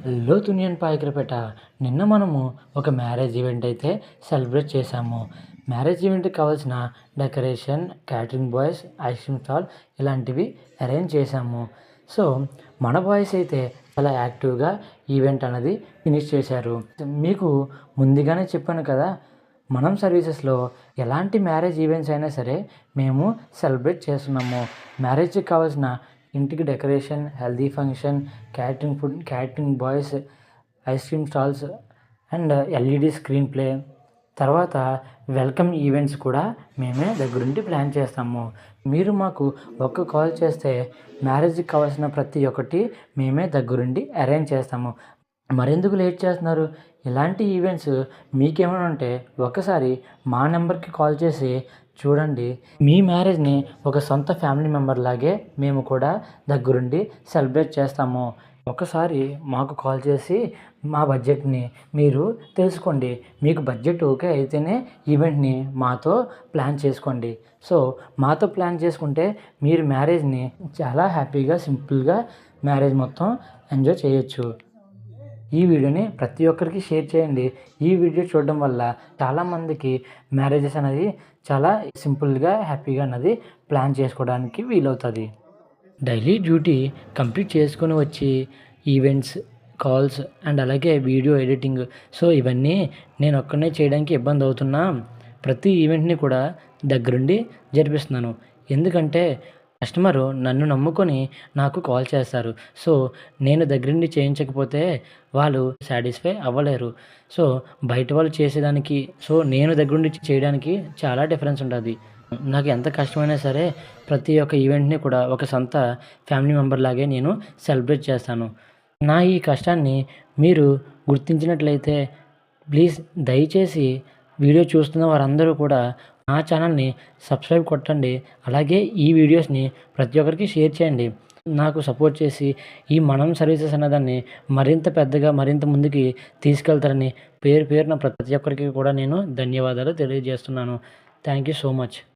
Hello తునియన్ Payakarapeta. నిన్న మనము ఒక మ్యారేజ్ ఈవెంట్ అయితే సెలబ్రేట్ చేశాము. మ్యారేజ్ ఈవెంట్‌కి కావాల్సిన decoration, catering boys, ice cream stall ఇలాంటివి అరేంజ్ చేశాము. సో, మన బాయ్స్ అయితే చాలా యాక్టివ్‌గా ఈవెంట్ అనేది ఫినిష్ చేశారు. మీకు ముందుగానే చెప్పాను కదా! మనం సర్వీసెస్‌లో ఎలాంటి మ్యారేజ్ ఈవెంట్స్ అయినా సరే మేము సెలబ్రేట్ చేస్తున్నాము. మ్యారేజ్‌కి కావాల్సిన ఇంటికి decoration, haldi function, catering food, catering boys, ice cream stalls and LED screen play, తర్వాత వెల్కమ్ ఈవెంట్స్ కూడా మేమే దగ్గరుండి ప్లాన్ చేస్తాము. మీరు మాకు ఒక్క కాల్ చేస్తే మ్యారేజ్‌కి కావాల్సిన ప్రతి ఒక్కటి మేమే దగ్గరుండి అరేంజ్ చేస్తాము. మరెందుకు లేట్ చేస్తున్నారు? ఇలాంటి ఈవెంట్స్ మీకేమైనా ఉంటే ఒక్కసారి మా నెంబర్‌కి కాల్ చేసి చూడండి. మీ మ్యారేజ్‌ని ఒక సొంత ఫ్యామిలీ మెంబర్ లాగే మేము కూడా దగ్గరుండి సెలబ్రేట్ చేస్తాము. ఒకసారి మాకు కాల్ చేసి మా బడ్జెట్‌ని మీరు తెలుసుకోండి. మీకు బడ్జెట్ ఓకే అయితేనే ఈవెంట్‌ని మాతో ప్లాన్ చేసుకోండి. సో, మాతో ప్లాన్ చేసుకుంటే మీరు మ్యారేజ్‌ని చాలా హ్యాపీగా, సింపుల్‌గా మ్యారేజ్ మొత్తం ఎంజాయ్ చేయొచ్చు. ఈ వీడియోని ప్రతి ఒక్కరికి షేర్ చేయండి. ఈ వీడియో చూడడం వల్ల చాలామందికి మ్యారేజెస్ అనేది చాలా సింపుల్‌గా, హ్యాపీగా అన్నది ప్లాన్ చేసుకోవడానికి వీలవుతుంది. డైలీ డ్యూటీ కంప్లీట్ చేసుకొని వచ్చి ఈవెంట్స్, కాల్స్ అండ్ అలాగే వీడియో ఎడిటింగ్, సో ఇవన్నీ నేను ఒక్కడినే చేయడానికి ఇబ్బంది అవుతున్నా ప్రతి ఈవెంట్‌ని కూడా దగ్గరుండి జరిపిస్తున్నాను. ఎందుకంటే కస్టమరు నన్ను నమ్ముకొని నాకు కాల్ చేస్తారు. సో, నేను దగ్గరుండి చేయించకపోతే వాళ్ళు సాటిస్ఫై అవ్వలేరు. సో, బయట వాళ్ళు చేసేదానికి, సో నేను దగ్గరుండి చేయడానికి చాలా డిఫరెన్స్ ఉంటది. నాకు ఎంత కష్టమైనా సరే ప్రతి ఒక్క ఈవెంట్‌ని కూడా ఒక సొంత ఫ్యామిలీ మెంబర్ లాగే నేను సెలబ్రేట్ చేస్తాను. నా ఈ కష్టాన్ని మీరు గుర్తించినట్లయితే ప్లీజ్ దయచేసి వీడియో చూస్తున్న వారందరూ కూడా నా ఛానల్‌ని సబ్స్క్రైబ్ కొట్టండి. అలాగే ఈ వీడియోస్‌ని ప్రతి ఒక్కరికి షేర్ చేయండి. నాకు సపోర్ట్ చేసి ఈ మనం సర్వీసెస్ అన్నదాన్ని మరింత పెద్దగా, మరింత ముందుకి తీసుకెళ్తారని పేరు పేరున ప్రతి ఒక్కరికి కూడా నేను ధన్యవాదాలు తెలియజేస్తున్నాను. Thank you so much.